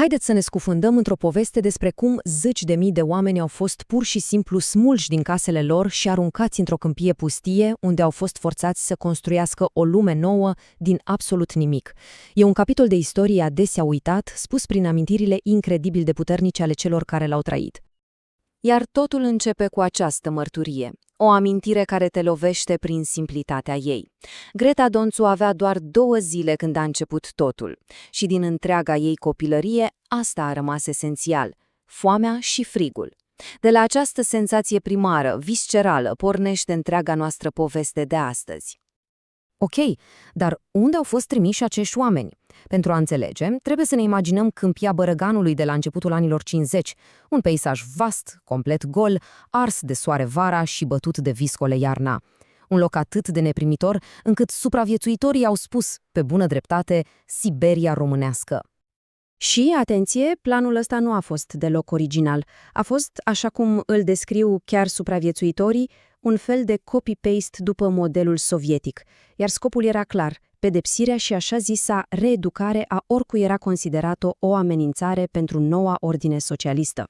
Haideți să ne scufundăm într-o poveste despre cum zeci de mii de oameni au fost pur și simplu smulși din casele lor și aruncați într-o câmpie pustie, unde au fost forțați să construiască o lume nouă din absolut nimic. E un capitol de istorie adesea uitat, spus prin amintirile incredibil de puternice ale celor care l-au trăit. Iar totul începe cu această mărturie, o amintire care te lovește prin simplitatea ei. Greta Donțu avea doar 2 zile când a început totul și din întreaga ei copilărie asta a rămas esențial, foamea și frigul. De la această senzație primară, viscerală, pornește întreaga noastră poveste de astăzi. Ok, dar unde au fost trimiși acești oameni? Pentru a înțelege, trebuie să ne imaginăm câmpia Bărăganului de la începutul anilor 50, un peisaj vast, complet gol, ars de soare vara și bătut de viscole iarna. Un loc atât de neprimitor încât supraviețuitorii au spus, pe bună dreptate, Siberia românească. Și, atenție, planul ăsta nu a fost deloc original. A fost, așa cum îl descriu chiar supraviețuitorii, un fel de copy-paste după modelul sovietic, iar scopul era clar, pedepsirea și așa zisa reeducare a oricui era considerat o amenințare pentru noua ordine socialistă.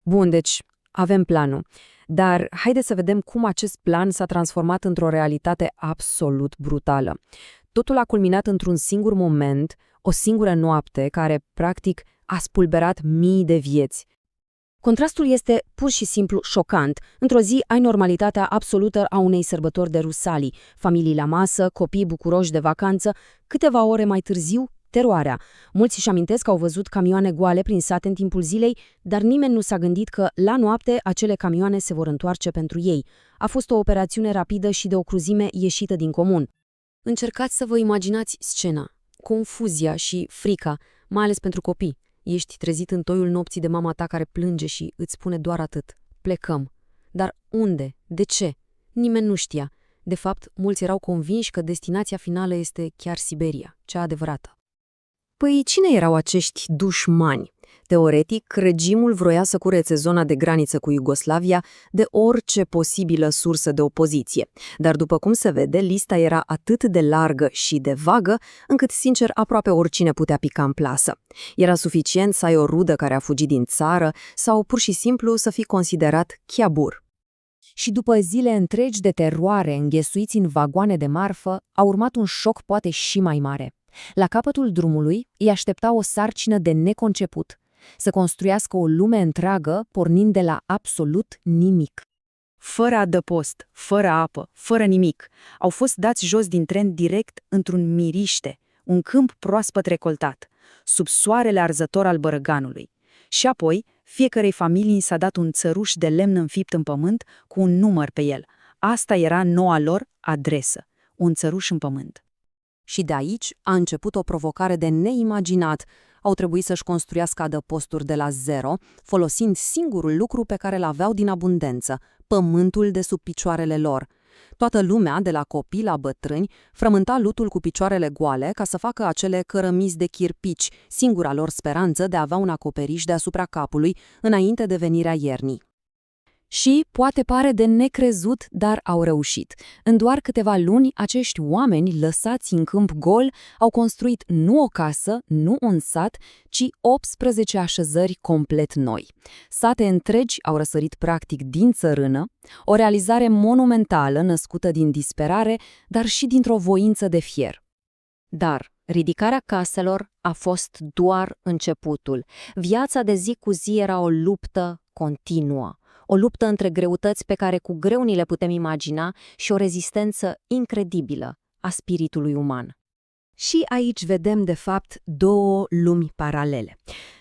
Bun, deci avem planul, dar haideți să vedem cum acest plan s-a transformat într-o realitate absolut brutală. Totul a culminat într-un singur moment, o singură noapte care, practic, a spulberat mii de vieți. Contrastul este pur și simplu șocant. Într-o zi ai normalitatea absolută a unei sărbători de Rusalii, familii la masă, copii bucuroși de vacanță, câteva ore mai târziu, teroarea. Mulți își amintesc că au văzut camioane goale prin sate în timpul zilei, dar nimeni nu s-a gândit că, la noapte, acele camioane se vor întoarce pentru ei. A fost o operațiune rapidă și de o cruzime ieșită din comun. Încercați să vă imaginați scena, confuzia și frica, mai ales pentru copii. Ești trezit în toiul nopții de mama ta care plânge și îți spune doar atât. Plecăm. Dar unde? De ce? Nimeni nu știa. De fapt, mulți erau convinși că destinația finală este chiar Siberia, cea adevărată. Păi cine erau acești dușmani? Teoretic, regimul vroia să curețe zona de graniță cu Iugoslavia de orice posibilă sursă de opoziție. Dar după cum se vede, lista era atât de largă și de vagă, încât, sincer, aproape oricine putea pica în plasă. Era suficient să ai o rudă care a fugit din țară sau pur și simplu să fii considerat chiabur. Și după zile întregi de teroare înghesuiți în vagoane de marfă, a urmat un șoc poate și mai mare. La capătul drumului îi aștepta o sarcină de neconceput, să construiască o lume întreagă pornind de la absolut nimic. Fără adăpost, fără apă, fără nimic, au fost dați jos din tren direct într-un miriște, un câmp proaspăt recoltat, sub soarele arzător al Bărăganului. Și apoi, fiecărei familii s-a dat un țăruș de lemn înfipt în pământ cu un număr pe el. Asta era noua lor adresă, un țăruș în pământ. Și de aici a început o provocare de neimaginat. Au trebuit să-și construiască adăposturi de la zero, folosind singurul lucru pe care l-aveau din abundență, pământul de sub picioarele lor. Toată lumea, de la copii la bătrâni, frământa lutul cu picioarele goale ca să facă acele cărămizi de chirpici, singura lor speranță de a avea un acoperiș deasupra capului înainte de venirea iernii. Și poate pare de necrezut, dar au reușit. În doar câteva luni, acești oameni lăsați în câmp gol au construit nu o casă, nu un sat, ci 18 așezări complet noi. Sate întregi au răsărit practic din țărână, o realizare monumentală născută din disperare, dar și dintr-o voință de fier. Dar ridicarea caselor a fost doar începutul. Viața de zi cu zi era o luptă continuă. O luptă între greutăți pe care cu greu ni le putem imagina și o rezistență incredibilă a spiritului uman. Și aici vedem, de fapt, 2 lumi paralele.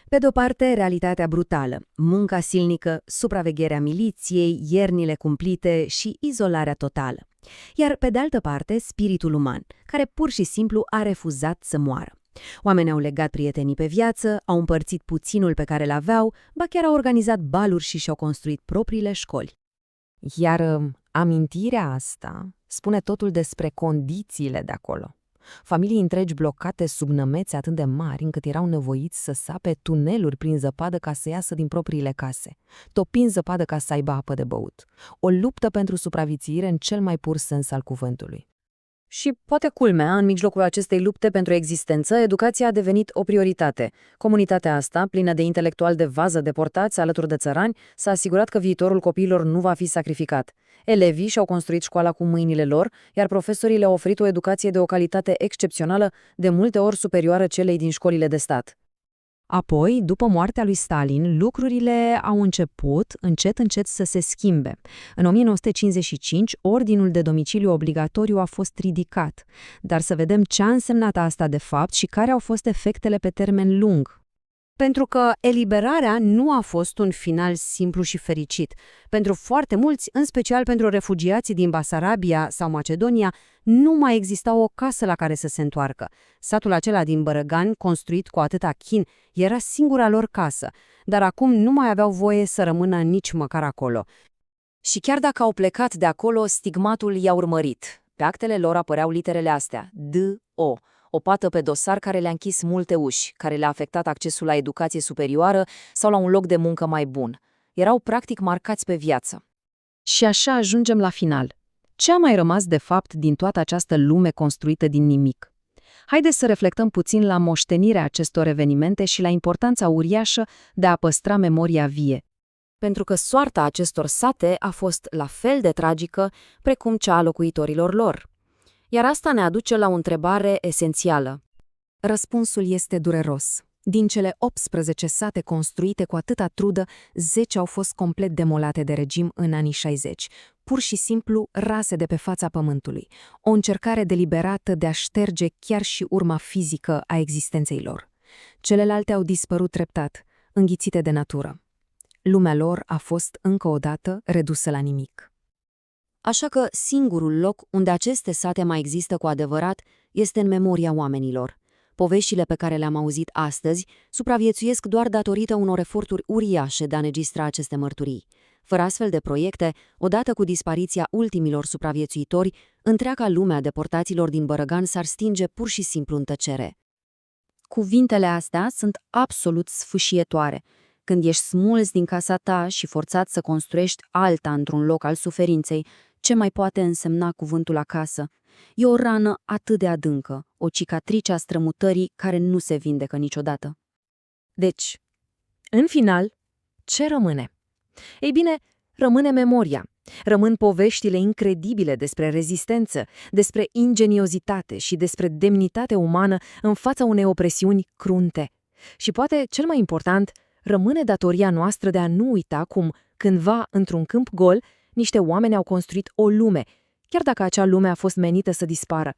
Pe de-o parte, realitatea brutală, munca silnică, supravegherea miliției, iernile cumplite și izolarea totală. Iar pe de altă parte, spiritul uman, care pur și simplu a refuzat să moară. Oamenii au legat prietenii pe viață, au împărțit puținul pe care l-aveau, ba chiar au organizat baluri și și-au construit propriile școli. Iar amintirea asta spune totul despre condițiile de acolo. Familii întregi blocate sub nămeți atât de mari încât erau nevoiți să sape tuneluri prin zăpadă ca să iasă din propriile case, topind zăpadă ca să aibă apă de băut. O luptă pentru supraviețuire în cel mai pur sens al cuvântului. Și poate culmea, în mijlocul acestei lupte pentru existență, educația a devenit o prioritate. Comunitatea asta, plină de intelectuali de vază deportați alături de țărani, s-a asigurat că viitorul copiilor nu va fi sacrificat. Elevii și-au construit școala cu mâinile lor, iar profesorii le-au oferit o educație de o calitate excepțională, de multe ori superioară celei din școlile de stat. Apoi, după moartea lui Stalin, lucrurile au început încet să se schimbe. În 1955, ordinul de domiciliu obligatoriu a fost ridicat. Dar să vedem ce a însemnat asta de fapt și care au fost efectele pe termen lung. Pentru că eliberarea nu a fost un final simplu și fericit. Pentru foarte mulți, în special pentru refugiații din Basarabia sau Macedonia, nu mai exista o casă la care să se întoarcă. Satul acela din Bărăgan, construit cu atâta chin, era singura lor casă, dar acum nu mai aveau voie să rămână nici măcar acolo. Și chiar dacă au plecat de acolo, stigmatul i-a urmărit. Pe actele lor apăreau literele astea, D.O., o pată pe dosar care le-a închis multe uși, care le-a afectat accesul la educație superioară sau la un loc de muncă mai bun. Erau practic marcați pe viață. Și așa ajungem la final. Ce a mai rămas de fapt din toată această lume construită din nimic? Haideți să reflectăm puțin la moștenirea acestor evenimente și la importanța uriașă de a păstra memoria vie. Pentru că soarta acestor sate a fost la fel de tragică precum cea a locuitorilor lor. Iar asta ne aduce la o întrebare esențială. Răspunsul este dureros. Din cele 18 sate construite cu atâta trudă, 10 au fost complet demolate de regim în anii 60, pur și simplu rase de pe fața pământului, o încercare deliberată de a șterge chiar și urma fizică a existenței lor. Celelalte au dispărut treptat, înghițite de natură. Lumea lor a fost încă o dată redusă la nimic. Așa că singurul loc unde aceste sate mai există cu adevărat este în memoria oamenilor. Poveștile pe care le-am auzit astăzi supraviețuiesc doar datorită unor eforturi uriașe de a înregistra aceste mărturii. Fără astfel de proiecte, odată cu dispariția ultimilor supraviețuitori, întreaga lume a deportaților din Bărăgan s-ar stinge pur și simplu în tăcere. Cuvintele astea sunt absolut sfâșietoare. Când ești smuls din casa ta și forțat să construiești alta într-un loc al suferinței, ce mai poate însemna cuvântul acasă? E o rană atât de adâncă, o cicatrice a strămutării care nu se vindecă niciodată. Deci, în final, ce rămâne? Ei bine, rămâne memoria. Rămân poveștile incredibile despre rezistență, despre ingeniozitate și despre demnitate umană în fața unei opresiuni crunte. Și poate, cel mai important, rămâne datoria noastră de a nu uita cum, cândva, într-un câmp gol, niște oameni au construit o lume, chiar dacă acea lume a fost menită să dispară.